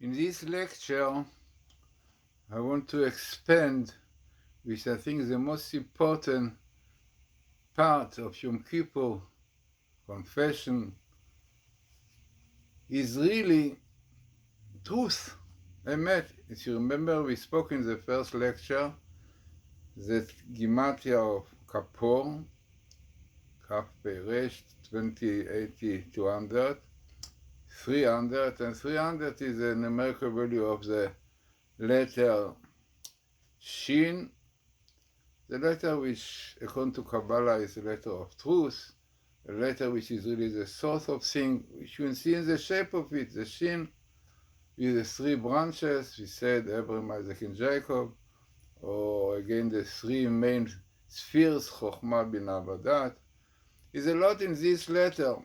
In this lecture, I want to expand, which I think is the most important part of Yom Kippur, confession, is really truth, emet. If you remember, we spoke in the first lecture that Gimatria of Kapor, Kaf Peresh, 2080, 200, 300, and 300 is the numerical value of the letter Shin, the letter which, according to Kabbalah, is the letter of truth, a letter which is really the source of things, which you can see in the shape of it, the Shin, with the three branches, we said Abraham, Isaac, and Jacob, or again the three main spheres, Chokhmah, Binah, Badat, is a lot in this letter,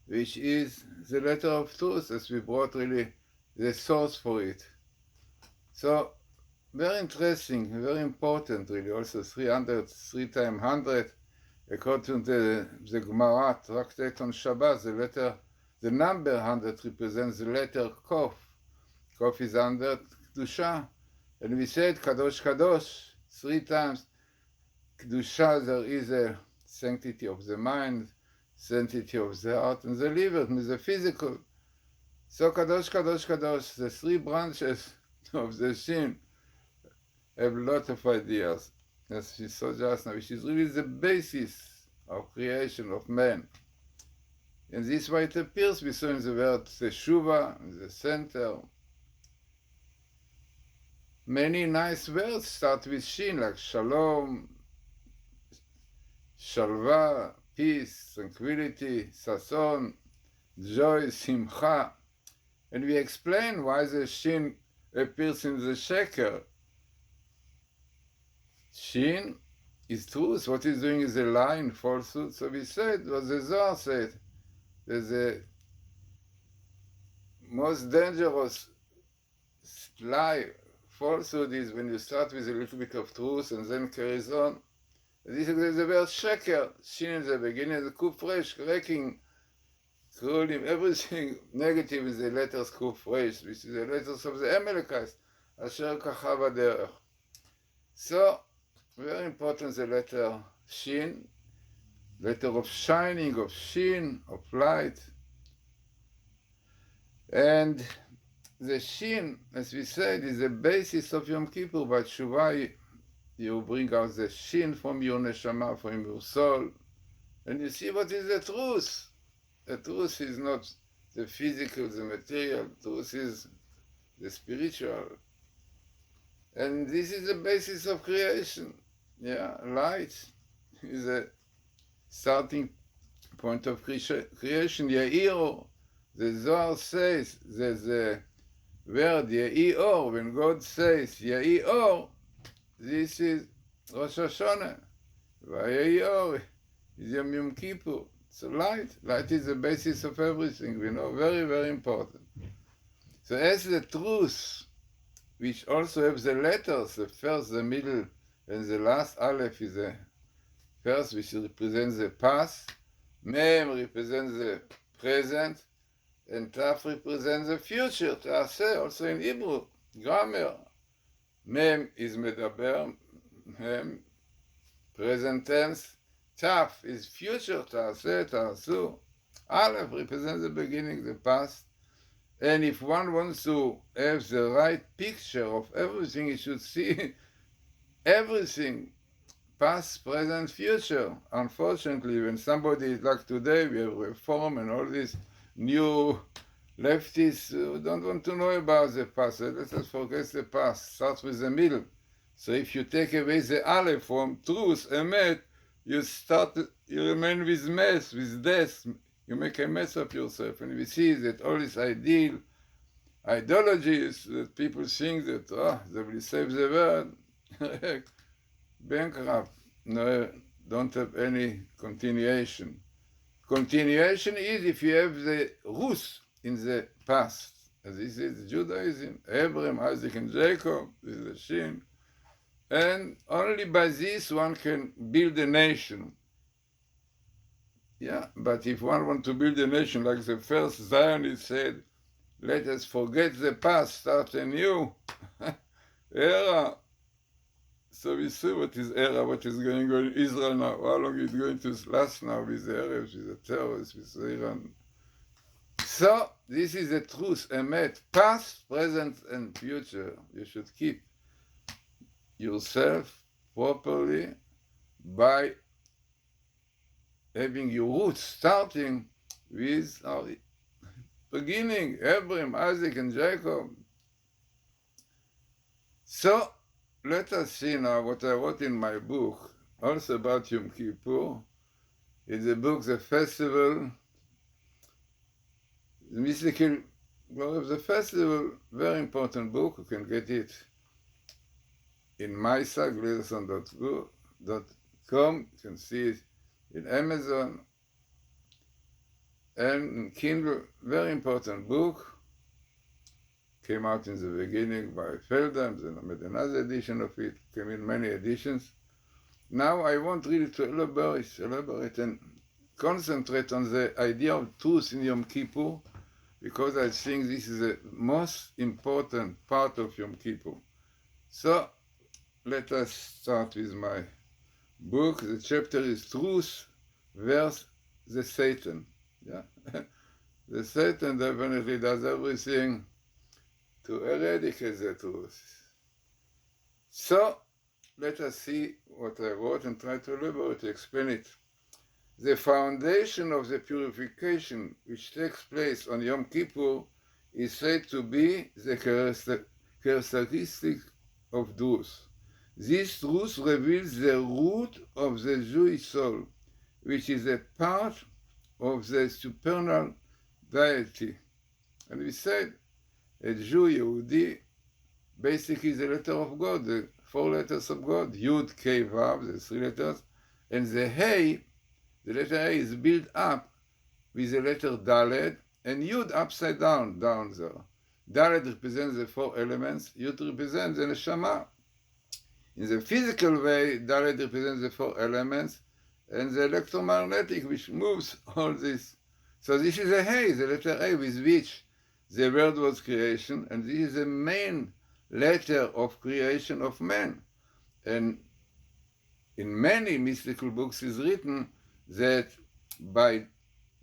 which is the letter of truth, as we brought really the source for it. So, very interesting, very important really, also 300, 3 times 100, according to the Gemara, tractate on Shabbat, the number 100 represents the letter Kof. Kof is 100 Kedusha, and we said Kadosh Kadosh 3 times. Kedusha, there is a sanctity of the mind, sanctity of the heart, and the liver, and the physical. So Kadosh Kadosh Kadosh, the 3 branches of the Shin, have a lot of ideas, as we saw just now, which is really the basis of creation of man. And this way it appears, we saw in the word Teshuva, in the center. Many nice words start with Shin, like Shalom, Shalva, peace, tranquility, Sason, joy, Simcha. And we explain why the Shin appears in the Sheker. Shin is truth. What he's doing is a lie and falsehood. So we said what the Zohar said. There's a most dangerous lie, falsehood is when you start with a little bit of truth and then carries on. This is the word sheker. Shin in the beginning, the kuf resh, cracking, scrolling, everything negative is the letters kuf resh, which is the letters of the Amalekites, asher kachav derech. So, very important, the letter Shin, letter of shining, of Shin, of light. And the Shin, as we said, is the basis of Yom Kippur. But Shuvah, you bring out the Shin from your neshama, from your soul, and you see what is the truth. The truth is not the physical, the material. The truth is the spiritual. And this is the basis of creation. Yeah, light is a starting point of creation. Yair, the Zohar says, the word Yair, when God says Yair, this is Rosh Hashanah. Yair is Yom Kippur. So light is the basis of everything, we know, very, very important. So as the truth, which also have the letters, the first, the middle, and the last Aleph is the first, which represents the past, Mem represents the present, and Taf represents the future, Ta'aseh, also in Hebrew, grammar. Mem is medaber, Mem, present tense, Taf is future, Ta'aseh, Ta'asu. Aleph represents the beginning, the past. And if one wants to have the right picture of everything, he should see everything, past, present, future. Unfortunately, when somebody, like today, we have reform and all these new leftists who don't want to know about the past. Let us forget the past. Start with the middle. So if you take away the Aleph from truth, emet, you remain with mess, with death. You make a mess of yourself. And we see that all this ideologies that people think that, they will save the world. Bankrupt. No, don't have any continuation. Continuation is if you have the roots in the past. As this is Judaism, Abraham, Isaac, and Jacob, this is the Shin. And only by this one can build a nation. Yeah, but if one wants to build a nation, like the first Zionist said, let us forget the past, start a new era. So we see what is era, what is going on in Israel now, how long it's going to last now with the Arabs, with the terrorists, with Iran. So this is the truth, emet, past, present, and future. You should keep yourself properly by having your roots starting with our beginning, Abraham, Isaac, and Jacob. So let us see now what I wrote in my book, also about Yom Kippur. In the book, The Festival, the Mystical Glory of the Festival, very important book. You can get it in Glazerson.com. You can see it in Amazon and in Kindle. Very important book. Came out in the beginning by Feldheim, then I made another edition of it, came in many editions. Now I want really to elaborate and concentrate on the idea of truth in Yom Kippur, because I think this is the most important part of Yom Kippur. So let us start with my book. The chapter is Truth versus the Satan. Yeah? The Satan definitely does everything to eradicate the truth. So let us see what I wrote and try to elaborate to explain it. The foundation of the purification which takes place on Yom Kippur is said to be the characteristic of truth. This truth reveals the root of the Jewish soul, which is a part of the supernal deity. And we said, a Jew, Yehudi, basically is the letter of God, the 4 letters of God, Yud, K, Vav, the 3 letters, and the Hey, the letter A is built up with the letter Dalet, and Yud upside down there. Dalet represents the 4 elements, Yud represents the Neshama. In the physical way, Dalet represents the 4 elements, and the electromagnetic, which moves all this. So this is a Hey, the letter A, with which the word was creation, and this is the main letter of creation of man. And in many mystical books is written that by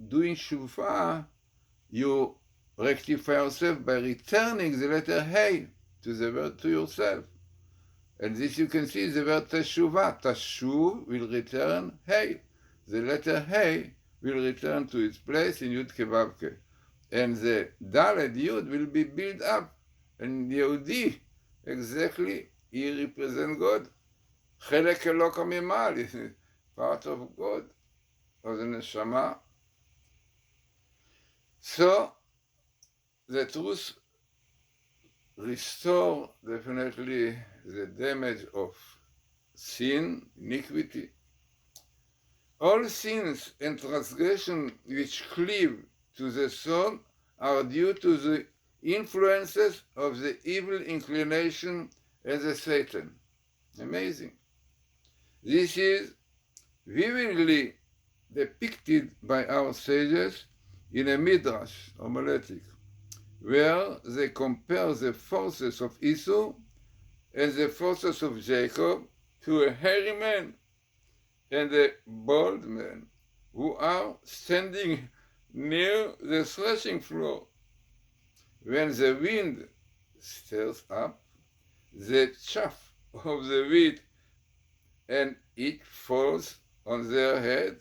doing shuvah, you rectify yourself by returning the letter Hey to the word, to yourself. And this you can see is the word teshuvah. Tashuv will return Hey. The letter Hey will return to its place in Yud Kevavke. And the Dalet Yud will be built up. And Yehudi, exactly, he represents God. Chelek Elok HaMimal, is part of God, of the Neshama. So, the truth restores definitely the damage of sin, iniquity. All sins and transgression which cleave to the soul are due to the influences of the evil inclination and the Satan. Amazing. This is vividly depicted by our sages in a midrash, homiletic, where they compare the forces of Esau and the forces of Jacob to a hairy man and a bald man who are standing near the threshing floor. When the wind stirs up the chaff of the wheat and it falls on their head,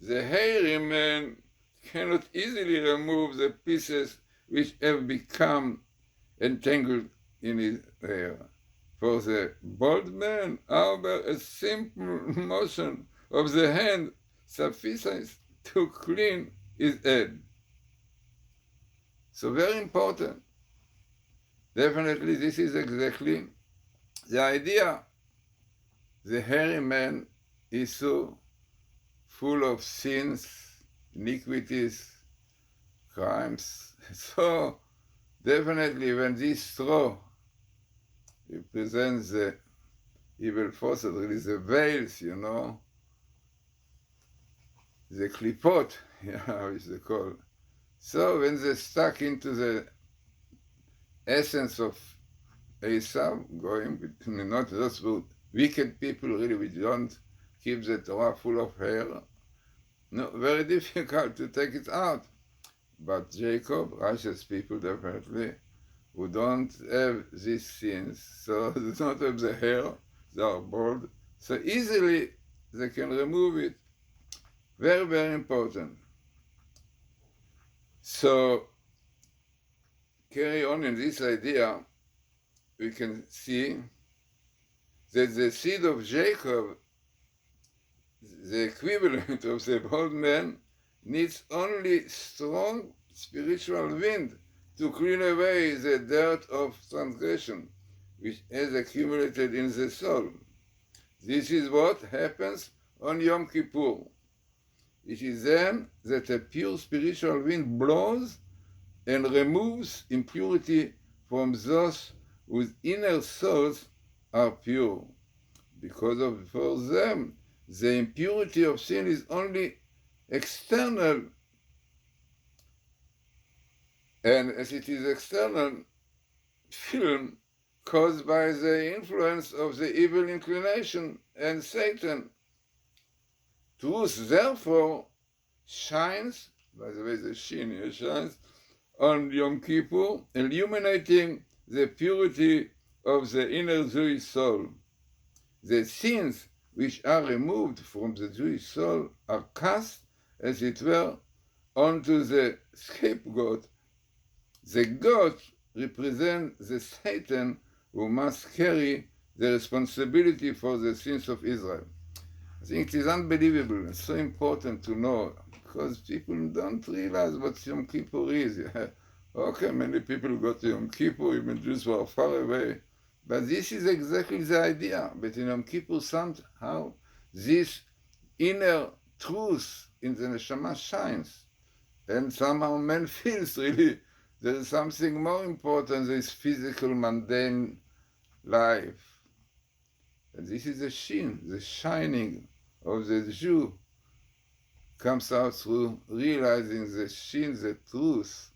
the hairy man cannot easily remove the pieces which have become entangled in his hair. For the bald man, however, a simple motion of the hand suffices to clean his head. So very important. Definitely this is exactly the idea. The hairy man is so full of sins, iniquities, crimes. So definitely when this straw represents the evil forces, really the veils, you know, the klipot, yeah, how is it called? So when they stuck into the essence of Esau, going with, not those who wicked people, really, we don't keep the Torah full of hair. No, very difficult to take it out. But Jacob, righteous people definitely, who don't have these sins, so they don't have the hair, they are bald, so easily they can remove it. Very, very important. So, carry on in this idea, we can see that the seed of Jacob, the equivalent of the bald man, needs only strong spiritual wind to clean away the dirt of transgression which has accumulated in the soul. This is what happens on Yom Kippur. It is then that a pure spiritual wind blows and removes impurity from those whose inner souls are pure. Because for them, the impurity of sin is only external, and as it is external, film caused by the influence of the evil inclination and Satan. Truth, therefore, shines, by the way, the shin here shines, on Yom Kippur, illuminating the purity of the inner Jewish soul. The sins which are removed from the Jewish soul are cast, as it were, onto the scapegoat. The goat represents the Satan who must carry the responsibility for the sins of Israel. I think it is unbelievable and so important to know, because people don't realize what Yom Kippur is. Okay, many people go to Yom Kippur, even Jews who are far away. But this is exactly the idea. But in Yom Kippur, somehow, this inner truth in the neshama shines. And somehow man feels really there is something more important than this physical, mundane life. And this is the shin, the shining of the Jew comes out through realizing the shin, the truth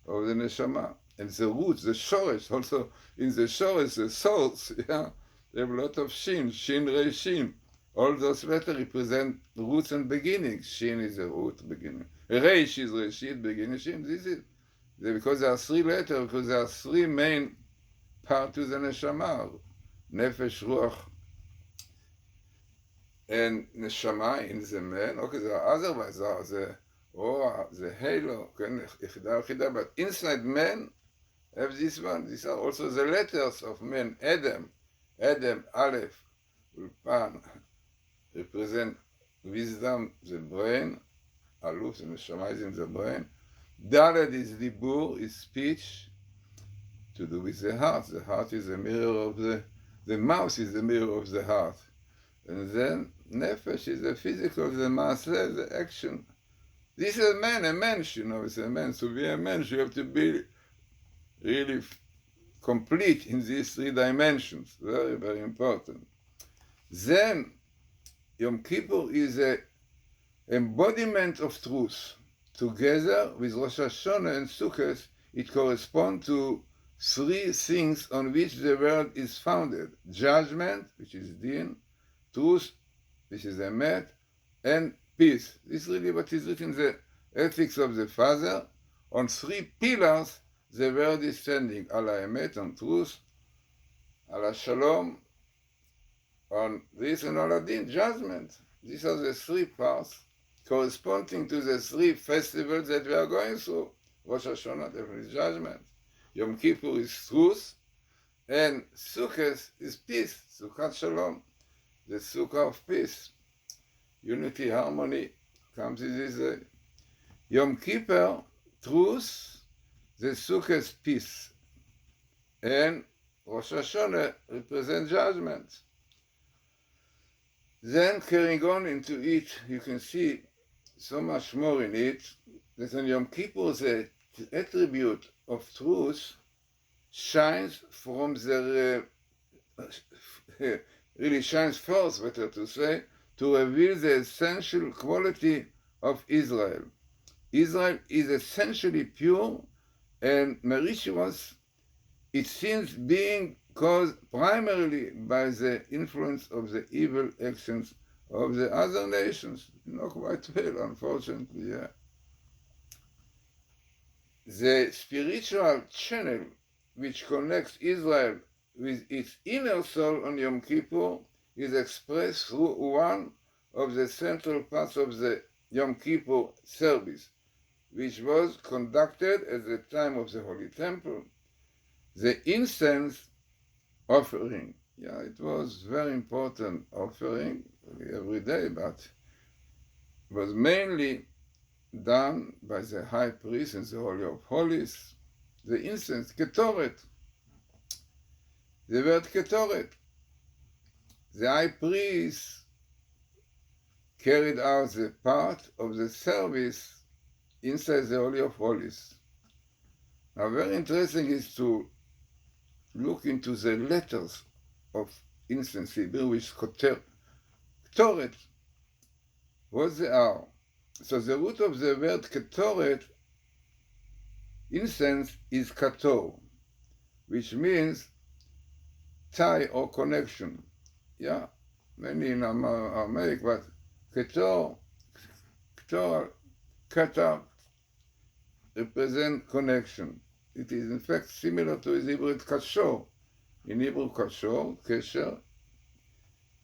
of the neshama. And the roots, the shoresh, also in the shoresh, the source, yeah, they have a lot of shin, rei, shin. All those letters represent roots and beginnings. Shin is a root, beginning. Reish is reshit, beginning, shin. This is, because there are three letters, because there are three main parts to the neshama. Nefesh, ruach, and neshama in the man. Okay, there are otherwise, there are the roar, the halo, but inside man, have this one. These are also the letters of men. Adam, Aleph, Ulpan, represent wisdom, the brain. Aluf, the neshama is in the brain. Dalet is dibur, is speech, to do with the heart. The heart is the mirror of the mouth is the mirror of the heart. And then nefesh is the physical, the maaseh, the action. This is a mensch, it's a man. To be a mensch, you have to be really complete in these three dimensions. Very, very important. Then, Yom Kippur is an embodiment of truth. Together with Rosh Hashanah and Sukkot, it corresponds to three things on which the world is founded. Judgment, which is din, truth, which is emet, and peace. This is really what is written in the ethics of the Father. On three pillars, the world is standing. Ala emet, on truth, ala shalom, on this, and ala din, judgment. These are the three parts corresponding to the three festivals that we are going through. Rosh Hashanah, definitely judgment. Yom Kippur is truth, and Sukkot is peace. Sukkot Shalom, the Sukkah of peace. Unity, harmony comes in this day. Yom Kippur, truth, the Sukkot peace. And Rosh Hashanah represents judgment. Then carrying on into it, you can see so much more in it, that on Yom Kippur the attribute of truth shines from the, really shines forth, better to say, to reveal the essential quality of Israel. Israel is essentially pure, and Mauritius its sins being caused primarily by the influence of the evil actions of the other nations. Quite well, unfortunately, yeah. The spiritual channel which connects Israel with its inner soul on Yom Kippur is expressed through one of the central parts of the Yom Kippur service, which was conducted at the time of the Holy Temple, the incense offering. Yeah, it was very important offering every day, but it was mainly done by the high priest in the Holy of Holies. The incense, ketoret. The word ketoret. The high priest carried out the part of the service inside the Holy of Holies. Now, very interesting is to look into the letters of incense Hebrew, which ketoret, what they are. So the root of the word ketoret, incense, is kator, which means tie or connection. Yeah, many in Aramaic, but ketor, kata represent connection. It is in fact similar to his Hebrew kashor. In Hebrew kashor, kesher,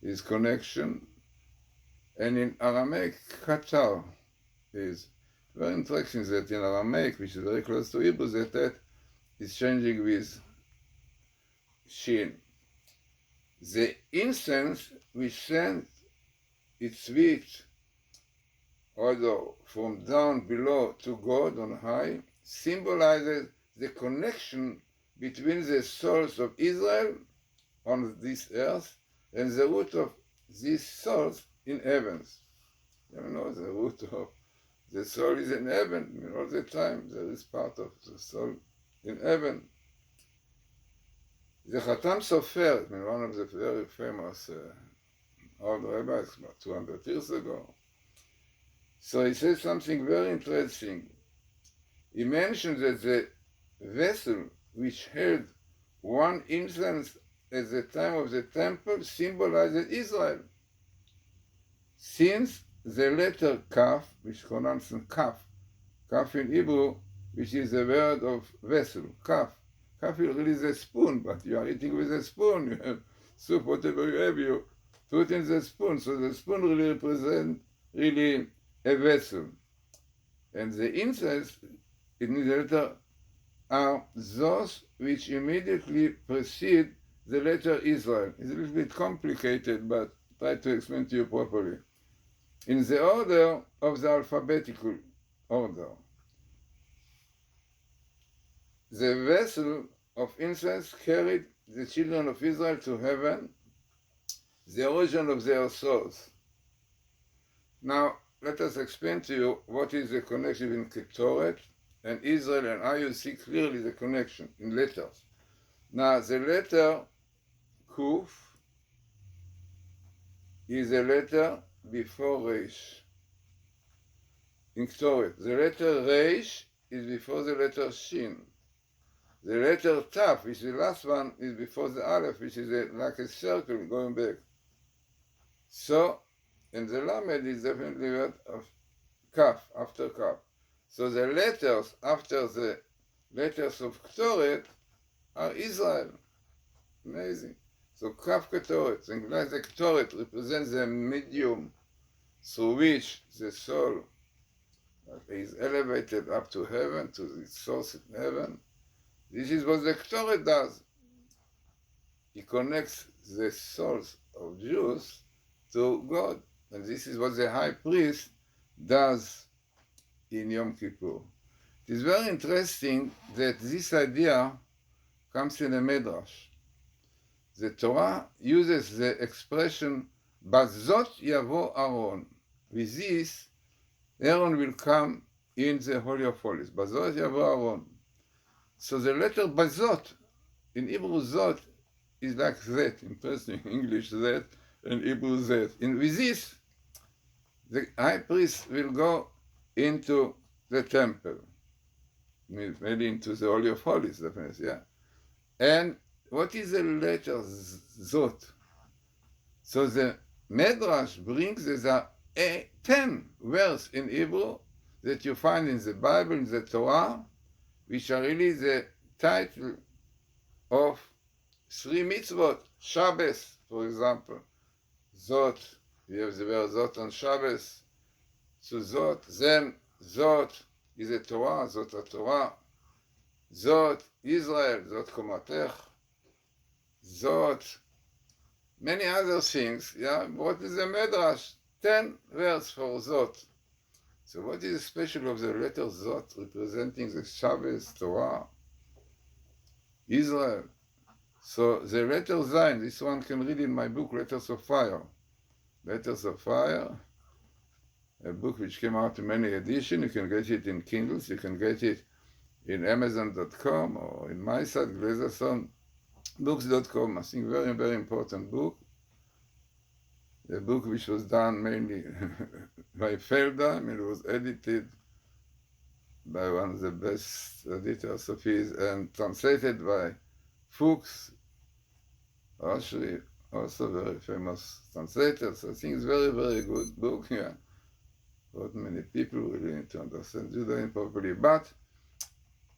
is connection, and in Aramaic katar is very interesting that in Aramaic, which is very close to Hebrew, that is changing with shin. The incense which sends its sweet odor from down below to God on high symbolizes the connection between the souls of Israel on this earth and the root of these souls in heavens. You know, the root of the soul is in heaven. All the time there is part of the soul in heaven. The Khatam Sofer, one of the very famous old rabbis, about 200 years ago, so he says something very interesting. He mentioned that the vessel which held one incense at the time of the temple symbolizes Israel. Since the letter kaf, which pronounces kaf in Hebrew, which is the word of vessel, kaf. Kaf really is a spoon, but you are eating with a spoon. You have soup, whatever you have, you put in the spoon. So the spoon really represents a vessel. And the incense in the letter are those which immediately precede the letter Israel. It's a little bit complicated, but try to explain to you properly. In the order of the alphabetical order, the vessel of incense carried the children of Israel to heaven, the origin of their souls. Now, let us explain to you what is the connection between Ketoret and Israel, and how you see clearly the connection in letters. Now, the letter Kuf is a letter before Reish. In Ketoret, the letter Reish is before the letter Shin. The letter Taf, which is the last one, is before the Aleph, which is like a circle going back. So, and the Lamed is definitely word of Kaf, after Kaf. So the letters after the letters of Ketoret are Israel. Amazing. So Kaf Ketoret, and like the Ketoret represents the medium through which the soul is elevated up to heaven, to its source in heaven. This is what the Ketoret does. He connects the souls of Jews to God. And this is what the high priest does in Yom Kippur. It is very interesting that this idea comes in a Midrash. The Torah uses the expression, Bazot Yavo Aaron. With this, Aaron will come in the Holy of Holies. Bazot Yavo Aaron. So the letter Bazot, in Hebrew Zot, is like that, interesting English that, and Hebrew that. And with this, the high priest will go into the temple, maybe into the Holy of Holies, definitely, yeah. And what is the letter Zot? So the Medrash brings there are 10 words in Hebrew that you find in the Bible, in the Torah, which are really the title of 3 mitzvot. Shabbos, for example. Zot, we have the word Zot on Shabbos. So Zot, then Zot is a Torah, Zot a Torah. Zot, Israel, Zot Komatech. Zot, many other things. Yeah, what is the Medrash? 10 words for Zot. So what is special of the letter Zot representing the Shabbos, Torah, Israel? So the letter Zayin, this one can read in my book, Letters of Fire. Letters of Fire, a book which came out in many editions. You can get it in Kindles, you can get it in Amazon.com or in my site, GlazersonBooks.com. I think very, very important book. The book which was done mainly by Felda, and it was edited by one of the best editors of his and translated by Fuchs, actually also very famous translator. So I think it's very, very good book. Yeah, not many people really need to understand Judaism properly. But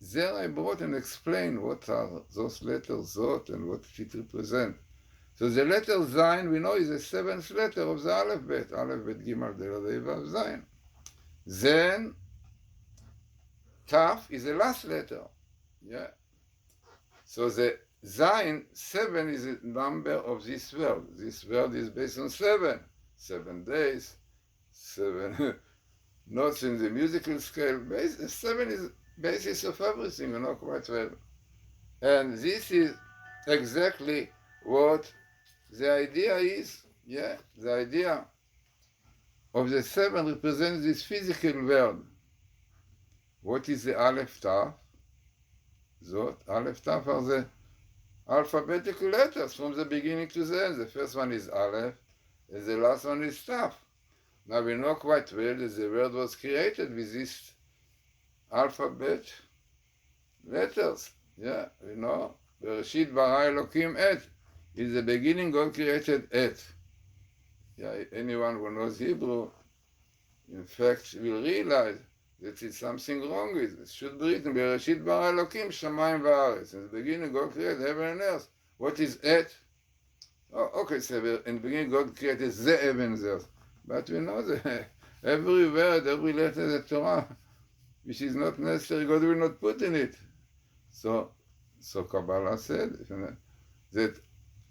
there I brought and explained what are those letters Zot and what it represents. So the letter Zayin, we know, is the 7th letter of the alphabet. Aleph, Bet, Gimel, Del, Rei, Vav, Zayin. Then Taf is the last letter. Yeah. So the Zayin, 7 is the number of this world. This world is based on 7. 7 days, 7 notes in the musical scale. 7 is basis of everything, you know quite well. And this is exactly what the idea is. Yeah, the idea of the 7 represents this physical world. What is the Aleph Taf? Zot, Aleph Taf are the alphabetical letters from the beginning to the end. The first one is Aleph, and the last one is Taf. Now we know quite well that the world was created with these alphabet letters. Yeah, we know. Bereshit bara Elokim et. In the beginning, God created et. Yeah, anyone who knows Hebrew, in fact, will realize that it's something wrong with it. It should be written, Bereshit bara Elokim shamayim va'aretz. In the beginning, God created heaven and earth. What is et? Oh, okay, so in the beginning, God created the heaven and earth. But we know that every word, every letter of the Torah, which is not necessary, God will not put in it. So Kabbalah said that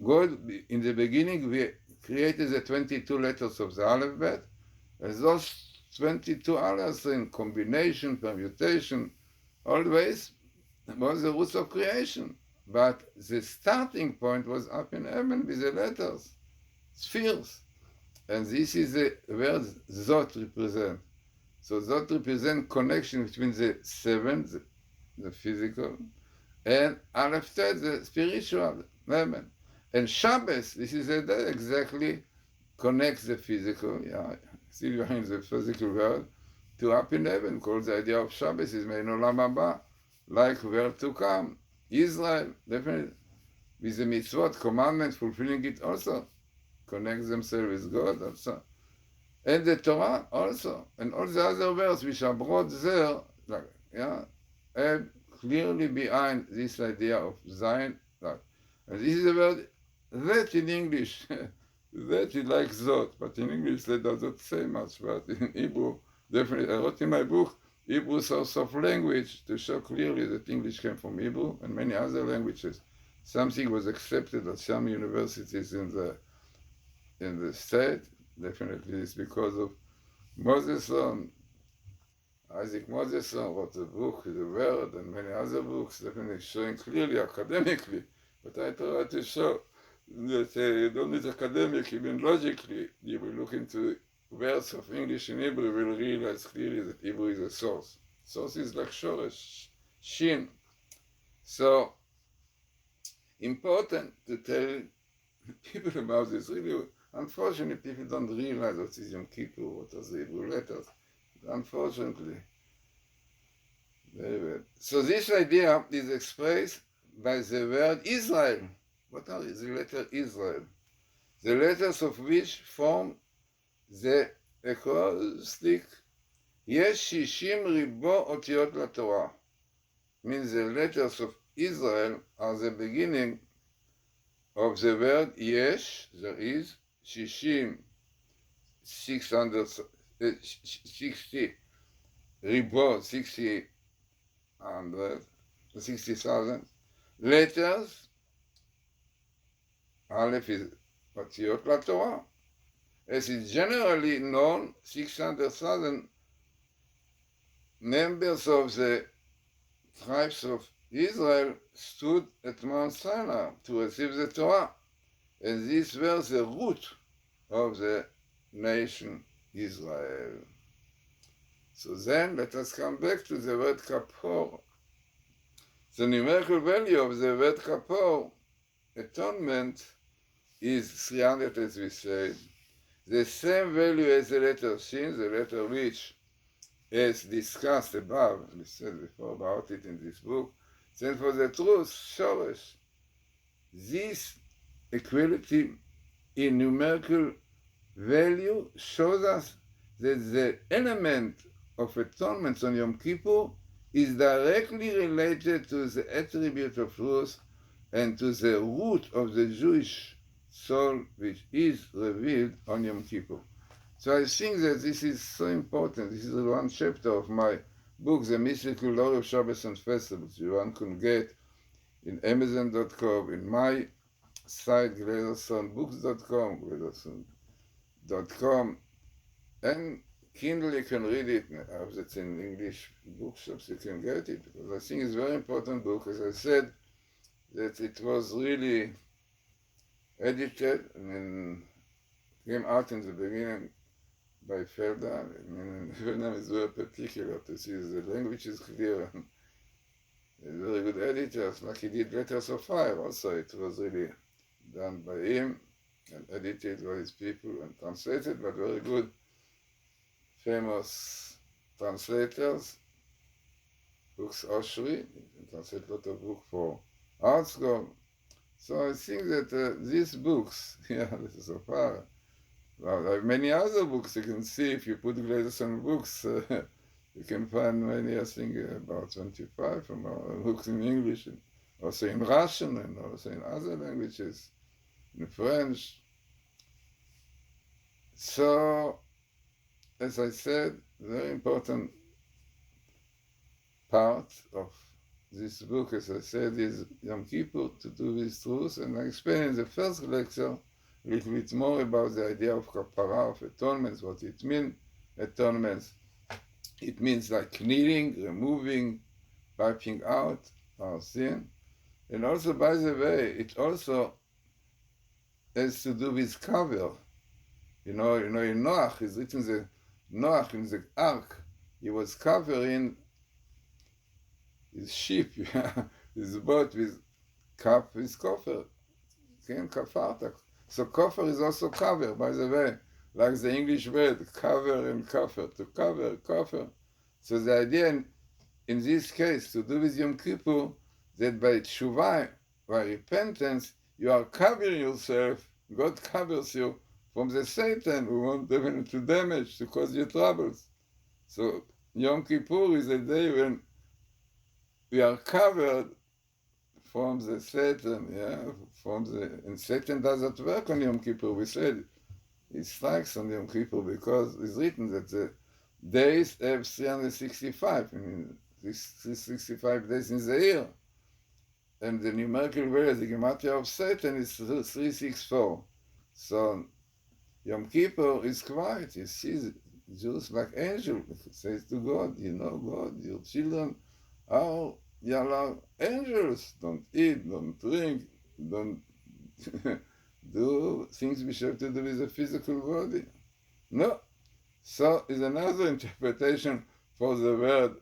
God, in the beginning, we created the 22 letters of the alphabet, and those 22 others in combination, permutation, always was the roots of creation. But the starting point was up in heaven with the letters, spheres. And this is the word Zot represent. So Zot represent connection between the 7, the physical, and Aleph Tet, the spiritual, heaven. And Shabbos, this is a day exactly connects the physical, yeah, still you're in the physical world, to up in heaven, called the idea of Shabbos is Mein Olam Haba, like world to come. Israel, definitely, with the mitzvot, commandment, fulfilling it also, connects themselves with God also. And the Torah also, and all the other words which are brought there, like, yeah, and clearly behind this idea of Zion, like, and this is the word that in English, that is like Zot, but in English that doesn't say much, but in Hebrew, definitely, I wrote in my book, Hebrew source of language, to show clearly that English came from Hebrew and many other languages. Something was accepted at some universities in the state, definitely it's because of Mosesson. Isaac Mosesson wrote a book, The Word, and many other books, definitely showing clearly academically, but I try to show that you don't need academic, even logically, you will look into words of English in Hebrew, you will realize clearly that Hebrew is a source. Source is like shoresh, shin. So, important to tell people about this. Really, unfortunately, people don't realize what is Yom Kippur, what are the Hebrew letters. Unfortunately. Very bad. So this idea is expressed by the word Israel. What are the letter Israel? The letters of which form the acrostic יש 60 ריבו אותיות לתורה. Means the letters of Israel are the beginning of the word יש, there is 60, 60 ריבו, 60,000 letters. Aleph is אותיות לתורה. As is generally known, 600,000 members of the tribes of Israel stood at Mount Sinai to receive the Torah, and these were the root of the nation Israel. So then let us come back to the word kapor. The numerical value of the word kapor, atonement, is 300, as we said. The same value as the letter shin, the letter which, as discussed above, we said before about it in this book, stands for the truth, shoresh. This equality in numerical value shows us that the element of atonement on Yom Kippur is directly related to the attribute of truth and to the root of the Jewish soul which is revealed on Yom Kippur. So I think that this is so important. This is one chapter of my book, The Mystical Lore of Shabbos and Festivals, which one can get in Amazon.com, in my site, GlazersonBooks.com, GlazersonBooks.com, and Kindle, you can read it. If it's in English bookshops, you can get it, because I think it's a very important book. As I said, that it was really edited and came out in the beginning by Felda. I mean, Felda is very particular to see the language is clear. He's very good editors, like he did Letters of Fire also. It was really done by him and edited by his people and translated, but very good, famous translators. Books Oshri, he translated a lot of books for art school. So I think that these books, Letters of Fire, well, there are many other books you can see. If you put Glazerson books, you can find many, I think about 25 from our books in English, and also in Russian, and also in other languages, in French. So, as I said, very important part of this book, as I said, is Yom Kippur, to do with truth, and I explained in the first lecture a little bit more about the idea of kapara, of atonements, what it means, atonements. It means like cleaning, removing, wiping out our sin. And also, by the way, it also has to do with cover. You know, in Noach, it's written that Noach in the ark, he was covering his ship, his boat with coffer. Kafarta. So koffer is also cover, by the way, like the English word, cover and coffer, to cover, coffer. So the idea in this case to do with Yom Kippur, that by teshuvah, by repentance, you are covering yourself, God covers you from the Satan who wants definitely to damage, to cause you troubles. So Yom Kippur is a day when we are covered from the Satan, and Satan doesn't work on Yom Kippur. We said he strikes on Yom Kippur because it's written that the days have 365. I mean, 365 days in the year. And the numerical value, the gematria of Satan is 364. So Yom Kippur is quiet. He sees Jews like angels. He says to God, you know God, your children are Yalla angels. Don't eat, don't drink, don't do things which have to do with the physical body. No. So is another interpretation for the word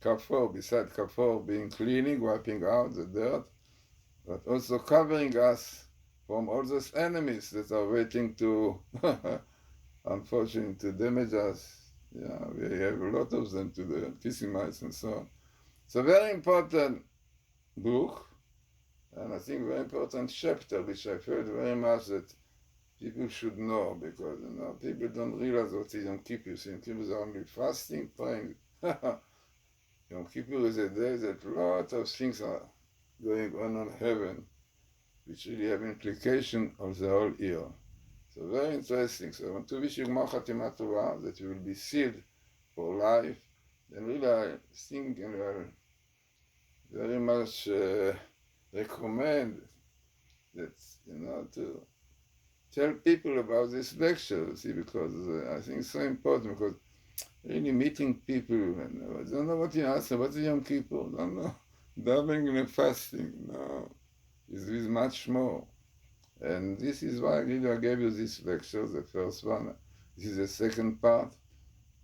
kafor, beside kafor being cleaning, wiping out the dirt, but also covering us from all those enemies that are waiting to, unfortunately, to damage us. Yeah, we have a lot of them, to the anti-Semites and so on. It's a very important book, and I think very important chapter, which I felt very much that people should know, because people don't realize what is Yom Kippur. Yom Kippur is only fasting, praying. Yom Kippur is a day that a lot of things are going on in heaven, which really have implication of the whole year. So very interesting. So I want to wish you Gmar Chatima Tova, that you will be sealed for life. And really I think and I very much recommend that, to tell people about this lecture, see, because I think it's so important, because really meeting people, and I don't know what you ask, what's Yom Kippur? Don't know. Davening and fasting, no. It's much more. And this is why really I gave you this lecture, the first one. This is the second part.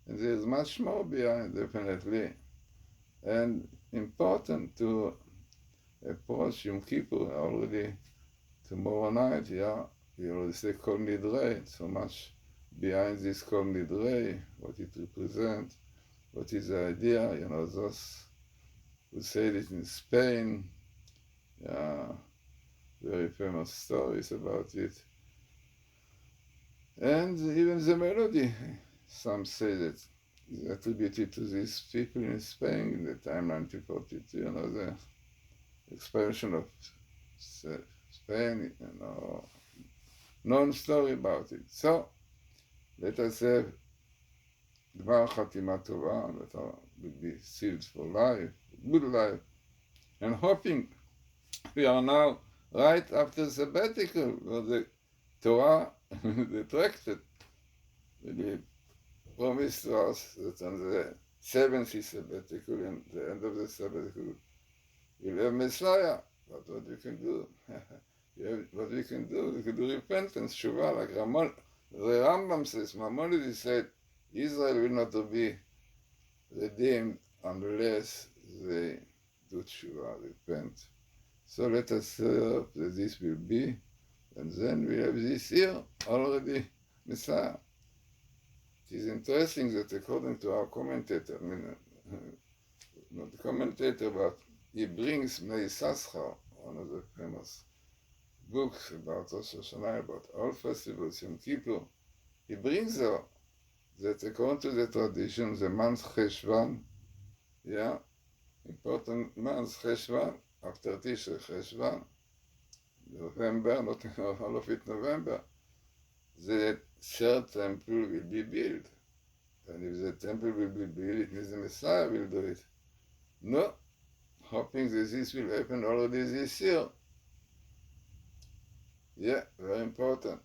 And there's much more behind, definitely. And important to approach Yom Kippur already tomorrow night, yeah. We already say Kol Nidrei, so much behind this Kol Nidrei, what it represents, what is the idea, those who said it in Spain, yeah, very famous stories about it. And even the melody, some say that is attributed to these people in Spain in the time 1942, the expansion of Spain, known story about it. So, let us have Gmar Chatima Tova, that will be sealed for life, good life, and hoping we are now right after sabbatical, where the Torah, the tractate, really promised to us that on the 70th sabbatical and the end of the sabbatical, we'll have Messiah. But what we can do? What we can do repentance, Shuvah, like the Rambam says, Maimonides said, Israel will not be redeemed unless they do Shuvah, repent. So let us hope that this will be, and then we have this year already Messiah. It is interesting that according to our commentator, not the commentator, but he brings Meisascha, one of the famous books about Rosh Hashanah, about all festivals, Yom Kippur. He brings her that according to the tradition, the month Cheshvan, important month Cheshvan, after Tishrei Cheshvan, November, not all of it November, the third temple will be built. And if the temple will be built, it means the Messiah will do it. No, hoping that this will happen already this year. Yeah, very important.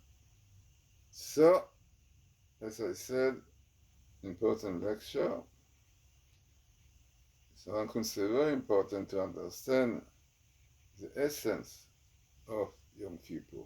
So, as I said, important lecture. So I consider very important to understand the essence of Yom Kippur.